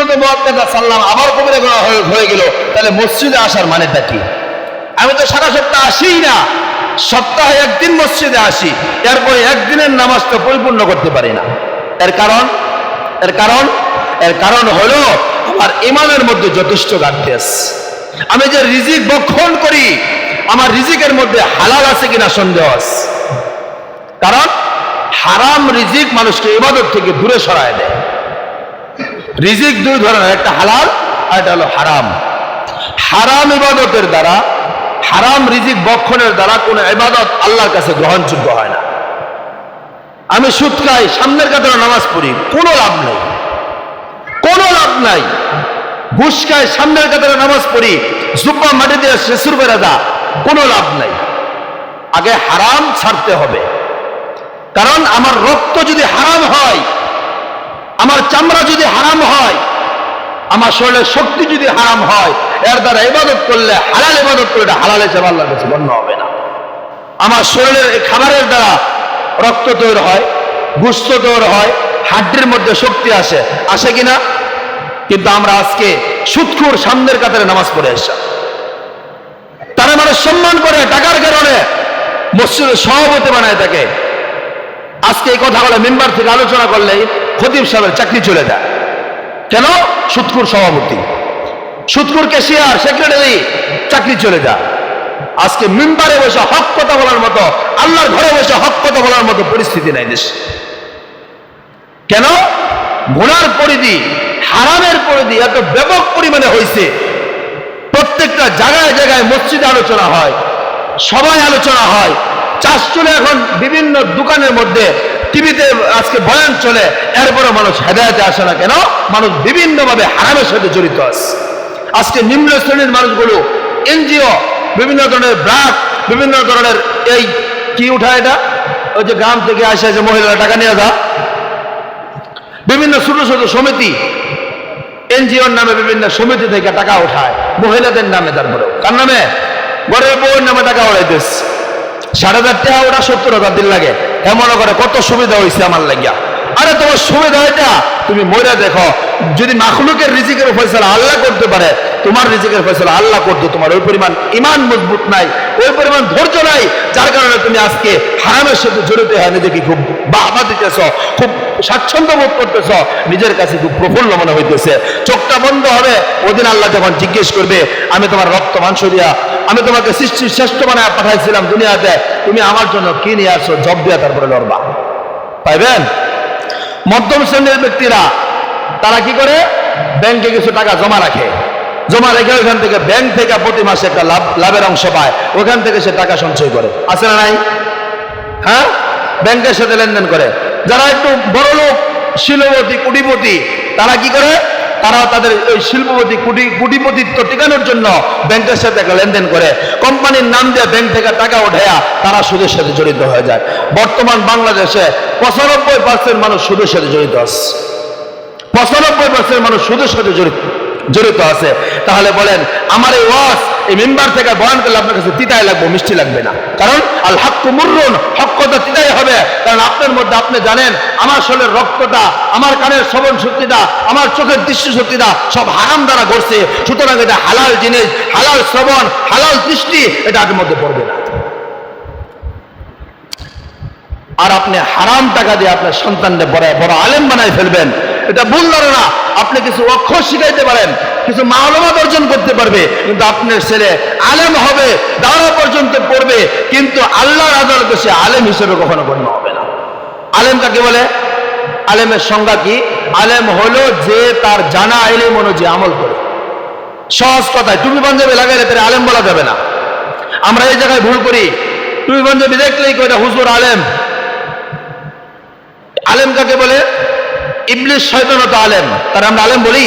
তো মুআক্কাদা সাল্লাম আবার কবিরা গুনাহ হয়ে গেল, তাহলে মসজিদে আসার মানেটা কি? আমি তো সারা সপ্তাহ আসিই না, সপ্তাহে একদিন মসজিদে আসি, এরপরে একদিনের নামাজ তো পরিপূর্ণ করতে পারি না। এর কারণ হলো আমার ইমানের মধ্যে যথেষ্ট ঘাটতি আছে। আমি যে রিজিক ভক্ষণ করি, আমার রিজিকের মধ্যে হালাল আছে কিনা সন্দেহ আছে। কারণ হারাম রিজিক মানুষকে ইবাদত থেকে দূরে সরায় দেয়। রিজিক দুই ধরনের, একটা হালাল আর একটা হলো হারাম। হারাম ইবাদতের দ্বারা, হারাম রিজিক ভক্ষণের দ্বারা কোনো ইবাদত আল্লাহর কাছে গ্রহণযোগ্য হয় না। আমি সুদ খাই, সামনের কাতারে নামাজ পড়ি, কোনো লাভ নেই, কোনো লাভ নাই। ঘুষ খাই, সামনের কাতারে নামাজ পড়ি, জুব্বা মাটি দিয়ে শেষুর বেড়া দা, কোনো লাভ নাই। আগে হারাম ছাড়তে হবে। কারণ আমার রক্ত যদি হারাম হয়, আমার চামড়া যদি হারাম হয়, আমার শরীরের শক্তি যদি হারাম হয়, এর দ্বারা ইবাদত করলে, হালাল ইবাদত করলে হালাল হিসেবে আল্লাহর কাছে গণ্য হবে না। আমার শরীরের এই খাবারের দ্বারা রক্ত তৈরি হয়, গোশত তৈরি হয়, হাড্ডির মধ্যে শক্তি আসে কিনা? কিন্তু আমরা আজকে সুদখোর সামনের কাতারে নামাজ পড়ে আসছি, তারা মানুষ সম্মান করে, টাকার কারণে মসজিদের সভাপতি বানায় থাকে। আজকে এই কথাগুলো মেম্বার থেকে আলোচনা করলে খতিব সাহেবের চাকরি চলে যায়। কেন? সুদখোর সভাপতি, সুদখোর ক্যাশিয়ার, সেক্রেটারি, চাকরি চলে যায়। আজকে মেম্বারে বসে হক কথা বলার মতো, আল্লাহর ঘরে বসে হক কথা বলার মতো পরিস্থিতি নাই দেশ। কেন? গুনার পরিধি, হারামের পরিধি এত ব্যাপক পরিমাণে হয়েছে। প্রত্যেকটা জায়গায় জায়গায় মসজিদে আলোচনা হয়, সবাই আলোচনা হয়, চাষ চলে, এখন বিভিন্ন দোকানের মধ্যে, টিভিতে আজকে বয়ান চলে, এরপরে মানুষ হেদায়েতে আসে না। কেন? মানুষ বিভিন্নভাবে হারামের সাথে জড়িত আছে। আজকে নিম্ন শ্রেণীর মানুষগুলো এনজিও, বিভিন্ন ধরনের ব্রাক, বিভিন্ন ধরনের এই কি উঠা, এটা ওই যে গ্রাম থেকে আসে যে মহিলারা টাকা নিয়ে যা, বিভিন্ন ছোট ছোট সমিতি, এনজিওর নামে বিভিন্ন সমিতি থেকে টাকা উঠায় মহিলাদের নামে। তারপরে কার নামে? ঘরের বউয়ের নামে টাকা উড়াইতেছে। 7,500 টাকা ওটা 70,000 দিন লাগে, এমন করে কত সুবিধা হয়েছে আমার লাগিয়া। আরে তোমার সুবিধা এটা, তুমি মইরা দেখো, যদি মাখলুকের রিজিকের ফয়সালা আল্লাহ করতে পারে, তোমার রিজিকের ফয়সালা আল্লাহ করতে তোমার ওই পরিমাণ ইমান মজবুত নাই, ওই পরিমাণ ধৈর্য নাই, যার কারণে তুমি আজকে হারামের সাথে জড়িত হয়ে নিজেকে খুব বাহবা দিতেছ, খুব স্বাচ্ছন্দ্য বোধ করতেছ, নিজের কাছে খুব প্রফুল্ল মনে হইতেছে। চোখটা বন্ধ হবে ওদিন আল্লাহ যখন জিজ্ঞেস করবে, আমি তোমার রক্ত মাংস দিয়া, আমি তোমাকে সৃষ্টির শ্রেষ্ঠ বানায় পাঠাইছিলাম দুনিয়াতে, তুমি আমার জন্য কি নিয়ে আসো? জব দিয়া তারপরে লড়বা। পাইবেন? মধ্যম শ্রেণীর ব্যক্তিরা তারা কি করে? ব্যাংকে কিছু টাকা জমা রাখে, জমা রেখে ওইখান থেকে ব্যাংক থেকে প্রতি মাসে একটা লাভের অংশ পায়, ওখান থেকে সে টাকা সঞ্চয় করে। আছে না নাই? হ্যাঁ, ব্যাংকের সাথে লেনদেন করে। যারা একটু বড় লোক, শিল্পপতি, কোটিপতি, তারা কি করে? তারা তাদের ওই শিল্পপতি, কোটিপতিত্ব টিকানোর জন্য ব্যাংকের সাথে একটা লেনদেন করে, কোম্পানির নাম দিয়ে ব্যাংক থেকে টাকা উঠায়া তারা সুদের সাথে জড়িত হয়ে যায়। বর্তমান বাংলাদেশে 95% মানুষ সুদের সাথে জড়িত আছে। 95% মানুষ সুদের সাথে জড়িত আছে। তাহলে বলেন, আমার এই ওয়াজ, এই মেম্বার থেকে বয়ান করলে আপনার কাছে তিতাই লাগবে, মিষ্টি লাগবে না? কারণ আল হাক্কু মুররুন, হক কথা তিতাই হবে। কারণ আপনার মধ্যে, আপনি জানেন আমার শরীরের রক্তটা, আমার কানের শ্রবণ শক্তিটা, আমার চোখের দৃষ্টি শক্তিটা সব হারাম দ্বারা ঘটছে। সুতরাং এটা হালাল জিনিস, হালাল শ্রবণ, হালাল দৃষ্টি, এটা আপনার মধ্যে পড়বে না। আর আপনি হারাম টাকা দিয়ে আপনার সন্তানকে বড় আলেম বানাই ফেলবেন, এটা ভুল ধারণা। আপনি কিছু অক্ষর শিখাইতে পারেন, কিছু মালুমাত অর্জন করতে পারবে, কিন্তু আপনার ছেলে আলেম হবে, দাওয়া পর্যন্ত পড়বে, কিন্তু আল্লাহর আদালতে সে আলেম হিসেবে কখনো গণ্য হবে না। আলেম কাকে বলে? আলেমের সংজ্ঞা কি? আলেম হলো যে তার জানা ইলম অনুযায়ী আমল করে। সহজ কথায়, টুপি পাঞ্জাবি লাগাইলে তার আলেম বলা যাবে না। আমরা এই জায়গায় ভুল করি, টুপি পাঞ্জাবি দেখলেই কই হুজুর আলেম। আলেম কাকে বলে? ইবলিস শয়তানও তো আলেম, তার আমরা আলেম বলি?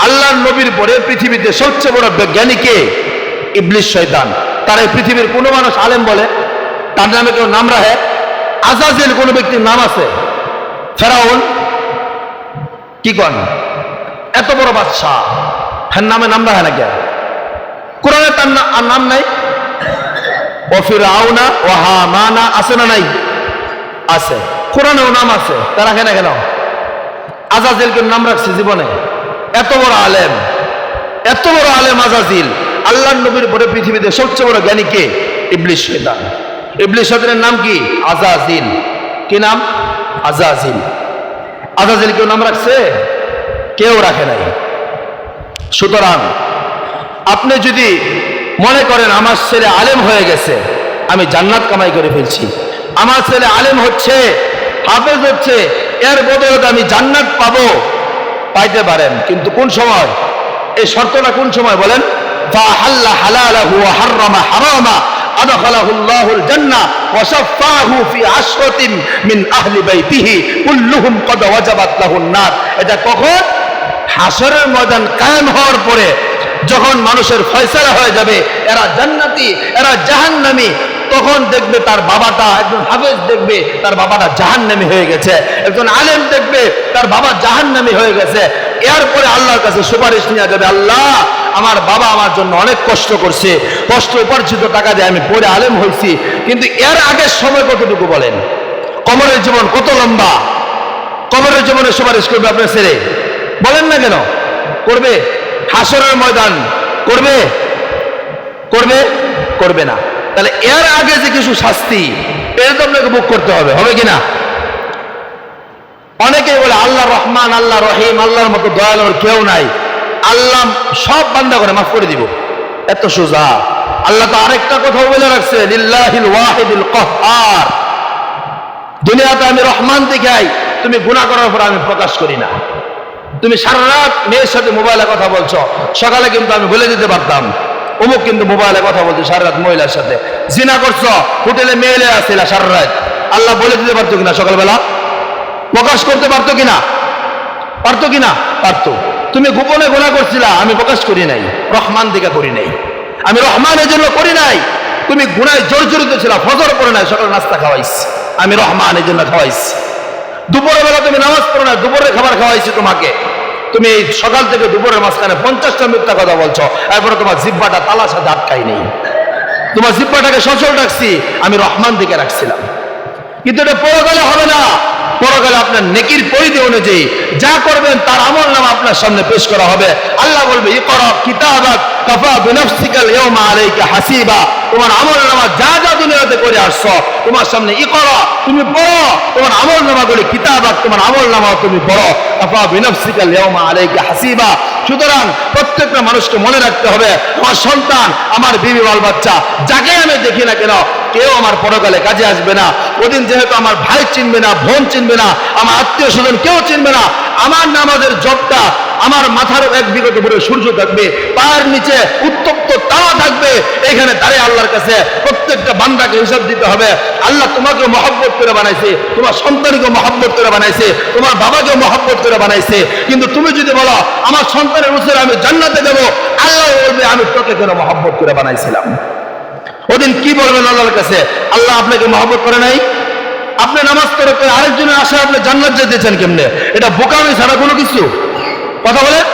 আল্লাহর নবীর পরে পৃথিবীতে সবচেয়ে বড় বিজ্ঞানী কে? ইবলিস শয়তান। তার এই পৃথিবীর কোনো মানুষ আলেম বলে? তার নামে কেউ নাম রাখে? আজাজিল কোন ব্যক্তির নাম আছে? ফেরাউন কি কন? এত বড় বাদশাহ, হ্যাঁ নামে নাম রাখে না কে? কোরআনে তার নাম নাই? ও ফিরআউনা ও হামানা আছে না নাই? আছে। কোরআনেও নাম আছে, তারা রাখে না কেন? আজাজিলকে নাম রাখছে জীবনে, এত বড় আলেম, এত বড় আলেম আজাজিল। আল্লাহর নবীর পরে পৃথিবীতে সবচেয়ে বড় জ্ঞানী কে? ইবলিস শয়তান। ইবলিস শয়তানের নাম কি? আজাজিল। কি নাম? আজাজিল। আজাজিল কেউ নাম রাখছে? কেউ রাখে নাই। সুতরাং আপনি যদি মনে করেন আমার ছেলে আলেম হয়ে গেছে, আমি জান্নাত কামাই করে ফেলছি, আমার ছেলে আলেম হচ্ছে, হাফেজ হচ্ছে, এর বদলে আমি জান্নাত পাবো, পাইতে পারেন, কিন্তু কোন সময়? এই শর্তটা কোন সময় বলেন? ফাহাল্লা হালালাহু ওয়া হাররামা হারামা আদখালাহু আল্লাহুল জান্নাহ ওয়া শাফাহু ফি আশরাতিন মিন আহলি বাইতিহি কুল্লুহুম ক্বাদ ওয়াজাবাত লাহুন নার। এটা কখন? হাসরের ময়দান কায়েম হওয়ার পরে, যখন মানুষের ফয়সালা হয়ে যাবে এরা জান্নাতি এরা জাহান্নামী, তখন দেখবে তার বাবাটা, একজন হাফেজ দেখবে তার বাবাটা জাহান্নামী হয়ে গেছে, একজন আলেম দেখবে তার বাবা জাহান্নামী হয়ে গেছে। এরপরে আল্লাহর কাছে সুপারিশ নিয়ে যাবে, আল্লাহ আমার বাবা আমার জন্য অনেক কষ্ট করছে, কষ্ট উপার্জিত টাকা দিয়ে আমি পড়ে আলেম হয়েছি, কিন্তু এর আগের সময় কতটুকু বলেন? কবরের জীবন কত লম্বা? কবরের জীবনে সুপারিশ করবে আপনার ছেলে? বলেন না কেন? করবে? হাসরের ময়দান করবে? করবে? করবে না। তাহলে এর আগে যে কিছু শাস্তি, এর তো আপনাকে বুক করতে হবে, হবে কিনা? অনেকেই বলে আল্লাহ রহমান, আল্লাহ রহিম, আল্লাহর মতো দয়ালুর কেউ নাই, আল্লাহ সব বান্দা করে মাফ করে দিব। এত সোজা? আল্লাহ তো আরেকটা কথা বলে রাখছে, লিল্লাহিল ওয়াহিদুল কাহ্হার। দুনিয়াতে আমি রহমান দেখাই, তুমি গুনাহ করার পর আমি প্রকাশ করি না। তুমি সারা রাত মেয়ের সাথে মোবাইলে কথা বলছো, সকালে কিন্তু আমি বলে দিতে পারতাম অমুক কিন্তু মোবাইলে কথা বলছে সারা রাত মহিলার সাথে। জিনা করছো, হোটেলে মেয়েলে আসছিলা সারা রাত, আল্লাহ বলে দিতে পারতো কিনা? সকালবেলা প্রকাশ করতে পারতো কিনা? পারতো কিনা? পারতো। তুমি গোপনে গুনাহ করছিলা, আমি প্রকাশ করি নাই, রহমান দিকে করি নাই, আমি রহমানের জন্য করি নাই। তুমি গুনায় জর্জরিত ছিলা, ফজর পড়ে নাই, সকালে নাস্তা খাওয়াইছি, আমি রহমানের জন্য খাওয়াইছি। দুপুরের বেলা তুমি নামাজ পড়ো না, দুপুরের খাবার খাওয়াইছি তোমাকে। তুমি এই সকাল থেকে দুপুরের মাঝখানে 50টা মিথ্যা কথা বলছো, এরপরে তোমার জিহ্বাটা তালার সাথে আটকাই নেই, তোমার জিহ্বাটাকে সচল রাখছি, আমি রহমান দিকে রাখছিলাম। কিন্তু এটা পরকালে হবে না। পরকালে আপনার নেকির পরিধি অনুযায়ী যা করবেন তার আমলনামা আপনার সামনে পেশ করা হবে। আল্লাহ বলবে, ইকরা কিতাবাক কাফা বিনাফসিকাল ইয়াওমা আলাইকা হাসিবা। তোমার আমলনামা যা যা দুনিয়াতে করে আসছো, তোমার সামনে ইকরা, তুমি পড়ো, তোমার আমলনামাগুলি কিতাবাক, তোমার আমলনামা তুমি পড়ো, কাফা বিনাফসিকাল ইয়াওমা আলাইকা হাসিবা। সুতরাং প্রত্যেকটা মানুষকে মনে রাখতে হবে, আমার সন্তান, আমার বিবি, বাল বাচ্চা, যাকে আমি দেখি না কেন, কেউ আমার পরকালে কাজে আসবে না। ওদিন যেহেতু আমার ভাই চিনবে না, বোন চিনবে না, আমার আত্মীয় স্বজন কেউ চিনবে না। আমার নামাজের জবটা, আমার মাথার এক বিগত উপরে সূর্য থাকবে, পায়ের নিচে উত্তপ্ত তারা থাকবে, এখানে দাঁড়িয়ে আল্লাহর কাছে প্রত্যেকটা বান্দাকে হিসাব দিতে হবে। আল্লাহ তোমাকে মহব্বত করে বানাইছে, তোমার সন্তানকে মহব্বত করে বানাইছে, তোমার বাবাকে মহব্বত করে বানাইছে, কিন্তু তুমি যদি বলো আমার সন্তানের উচিত আমি জান্নাতে দেবো, আল্লাহ বলবে আমি তোকে কেন মহব্বত করে বানাইছিলাম? ওদিন কি বলবেন আল্লাহর কাছে? আল্লাহ আপনাকে মহব্বত করে নাই? আপনি নামাজ পড়ে আরেকজনের আশায় আপনি জান্নাত যেতেছেন কেমনে? এটা বোকামি ছাড়া কোনো কিছু? কথা বলেন,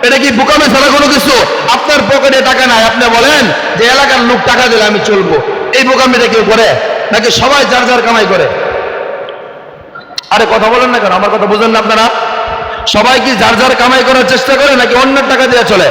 এটা কি বোকামি ছাড়া কোনো কিছু? আপনার পকেটে টাকা নাই, আপনি বলেন যে এলাকার লোক টাকা দিলে আমি চলবো, এই বোকামিটা কেউ করে নাকি? সবাই যার যার কামাই করে। আরে কথা বলেন না কেন? আমার কথা বুঝেন না আপনারা? সবাই কি যার যার কামাই করার চেষ্টা করে নাকি অন্যের টাকা দিয়ে চলে?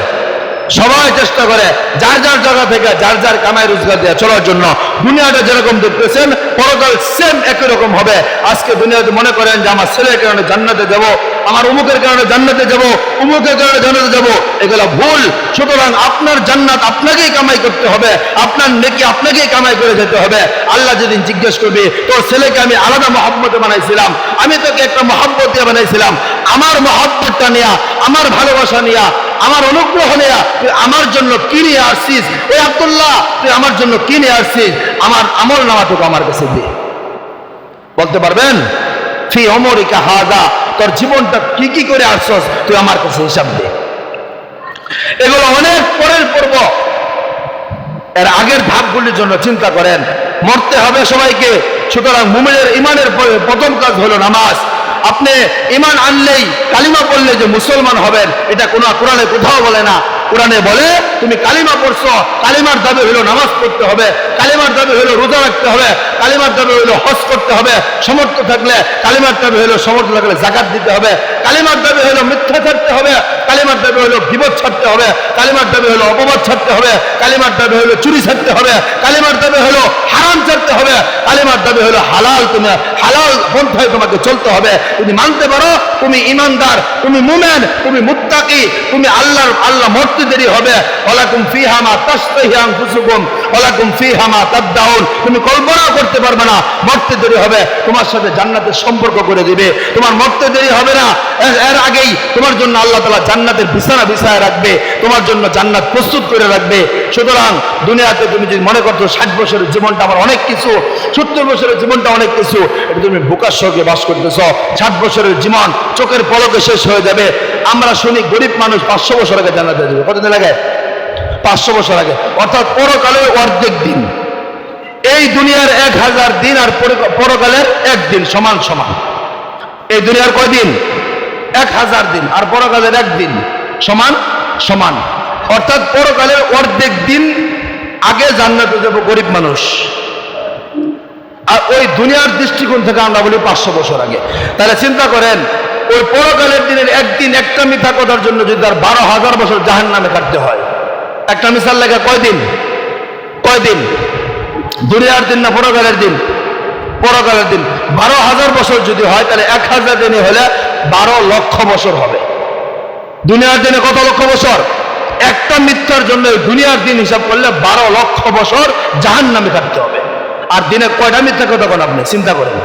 সবাই চেষ্টা করে যার যার জায়গা থেকে যার যার কামাই রোজগার দিয়ে চলার জন্য। দুনিয়াটা যেরকম দেখতেছেন, পরকাল সেম একই রকম হবে। আজকে দুনিয়াতে মনে করেন যে আমার ছেলের কারণে জান্নাতে যাব, আমার অমুকের কারণে জান্নাতে যাব, অমুকের কারণে জান্নাতে যাব, এগুলো ভুল। সুতরাং আপনার জান্নাত আপনাকেই কামাই করতে হবে, আপনার নেকি আপনাকেই কামাই করে যেতে হবে। আল্লাহ যেদিন জিজ্ঞেস করবে, তোর ছেলেকে আমি আলাদা মহব্বতে বানাইছিলাম, আমি তোকে একটা মহব্বত দিয়ে বানাইছিলাম, আমার মহব্বতটা নিয়া, আমার ভালোবাসা নিয়া, আমার অনুগ্রহ নিয়া তুই আমার জন্য কি নিয়ে আসছিস? ওই আব্দুল্লাহ, তুই আমার জন্য কি নিয়ে আসছিস? আমার আমল নামাটুকু আমার কাছে দে। বলতে পারবেন? ফি ওমরিকা হাযা, তোর জীবনটা কি কি করে আসছস তুই আমার কাছে হিসাব দে। এগুলো অনেক পরের পর্ব, এর আগের ধাপগুলির জন্য চিন্তা করেন। মরতে হবে সবাইকে, সুতরাং মুমিনের ইমানের প্রথম কাজ হলো নামাজ। আপনি ইমান আনলেই, কালিমা পড়লে যে মুসলমান হবেন, এটা কোনো কোরআনে কোথাও বলে না। কোরআনে বলে তুমি কালিমা পড়ছো, কালিমার দাবি হলো নামাজ পড়তে হবে, কালিমার দাবি হলো রোজা রাখতে হবে, কালিমার দাবি হলো হজ করতে হবে, সমর্থ থাকলে, কালিমার দাবি হলো সমর্থ থাকলে যাকাত দিতে হবে, কালিমার দাবি হলো মিথ্যা থাকতে হবে, দাবি হলো গীবত ছাড়তে হবে, কালিমার দাবি হলো অপবাদ ছাড়তে হবে, কালিমার দাবি হলো চুরি ছাড়তে হবে, কালিমার দাবি হলো হারাম ছাড়তে হবে, কালিমার দাবি হলো হালাল, তুমি হালাল পন্থায় তোমাকে চলতে হবে। তুমি মানতে পারো তুমি ইমানদার, তুমি মুমিন, তুমি মুত্তাকি, তুমি আল্লাহ মরতে দেরি হবে। ওয়ালাকুম ফিহা মা তাশতাহি আনফুসুকুম ওয়ালাকুম ফিহা মা তাদদাউন। তুমি কল্পনা করতে পারবে না মরতে দেরি হবে, তোমার সাথে জান্নাতের সম্পর্ক করে দিবে। তোমার মরতে দেরি হবে না, এর আগেই তোমার জন্য আল্লাহ তাআলা জান্নাতের বিছানা বিছায় রাখবে, তোমার জন্য জান্নাত প্রস্তুত করে রাখবে। সুতরাং দুনিয়াতে তুমি যদি মনে করছো 60 বছরের জীবনটা আমার অনেক কিছু, 70 বছরের জীবনটা অনেক কিছু, এটা তুমি বোকার সঙ্গে বাস করতেছ। 60 বছরের জীবন চোখের পলকে শেষ হয়ে যাবে। আমরা শুনি গরিব মানুষ 500 বছর আগে জান্নাতে যাবে। কতদিন লাগে? 500 বছর আগে, অর্থাৎ পরকালের অর্ধেক দিন। এই দুনিয়ার 1000 দিন আর পরকালের একদিন সমান সমান। এই দুনিয়ার কয়দিন? 1000 দিন আর পরকালের একদিন সমান সমান। অর্থাৎ পরকালের অর্ধেক দিন আগে জান্নাতে যাব গরিব মানুষ, আর ওই দুনিয়ার দৃষ্টিকোণ থেকে আমরা বলি 500 বছর আগে। তাহলে চিন্তা করেন, ওই পরকালের দিনের একদিন একটা মিথ্যা কথার জন্য যদি তার 12,000 বছর জাহান্নামে কাটতে হয়। একটা মিসাল লেখা কয়দিন? কয়দিন? দুনিয়ার দিন না পরকালের দিন? পরকালের দিন। 12,000 বছর যদি হয় তাহলে 1000 দিনে হলে 12 লক্ষ বছর হবে। দুনিয়ার দিনে কত লক্ষ বছর? একটা মিথ্যার জন্য দুনিয়ার দিন হিসাব করলে 12 লক্ষ বছর জাহান্নামে কাটতে হবে। আর দিনে কয়টা মিথ্যা কথা বলেন আপনি চিন্তা করেন।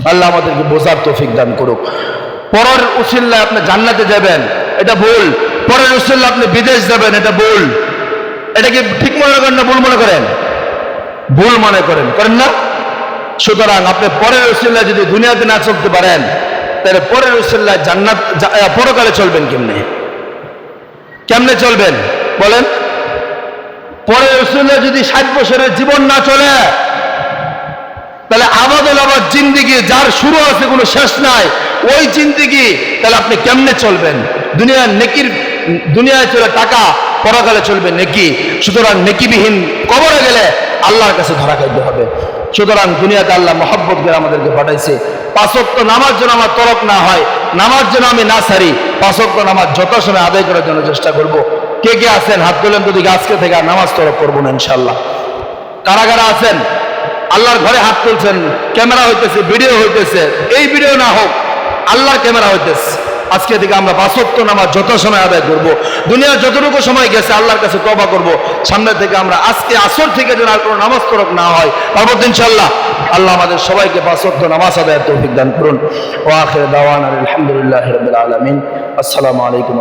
আল্লাহ আমাদেরকে বোঝার তৌফিক দান করুক। পরের উসিলায় আপনি জান্নাতে যাবেন, এটা ভুল। পরের উসিলায় আপনি বিদেশ যাবেন, এটা ভুল। এটা কি ঠিক মনে করেন না ভুল মনে করেন? ভুল মনে করেন, করেন না? সুতরাং আপনি পরের উসিলায় যদি দুনিয়াতে না চলতে পারেন, তাহলে পরের উসিলায় জান্নাত পরকালে চলবেন কেমনে? কেমনে চলবেন বলেন? পরের উসিলায় যদি 60 বছরের জীবন না চলে, তাহলে আবাদুল আবাদ জিন্দিগি যার শুরু আছে কোনো শেষ নাই, ওই জিন্দিগি তাহলে আপনি কেমনে চলবেন? দুনিয়ার নেকির, দুনিয়ায় চলে টাকা, পরকালে চলবে নেকি। সুতরাং নেকিবিহীন কবরে গেলে আল্লাহর কাছে ধরা খাইতে হবে। সুতরাং দুনিয়াতে আল্লাহ মহব্বত করে আমাদেরকে পাঠাইছে। 5 ওয়াক্ত নামাজ যেন আমার তরক না হয়, নামাজ যেন আমি না ছাড়ি, 5 ওয়াক্ত নামাজ যথাসময়ে আদায় করার জন্য চেষ্টা করব। কে কে আছেন হাত তোলেন তো দিকে, আজকে থেকে আর নামাজ তরক করবো না ইনশাল্লাহ। কারা কারা আছেন আল্লাহর ঘরে হাত তুলছেন? ক্যামেরা হইতেছে, ভিডিও হইতেছে, এই ভিডিও না হোক, আল্লাহর ক্যামেরা হইতেছে। আজকে থেকে আমরা 5 ওয়াক্ত নামাজ যথাসময়ে আদায় করব। দুনিয়ার যতটুকু সময় গেছে আল্লাহর কাছে তওবা করব। সামনে থেকে আমরা আজকে আসর থেকে যেন আর কোনো নামাজ তরক না হয়, তারপর ইনশাআল্লাহ আল্লাহ আমাদের সবাইকে 5 ওয়াক্ত নামাজ আদায়ের তৌফিক দান করুন। ওয়া আখির দাওয়ানা আলহামদুলিল্লাহি রাব্বিল আলামিন। আসসালামু আলাইকুম।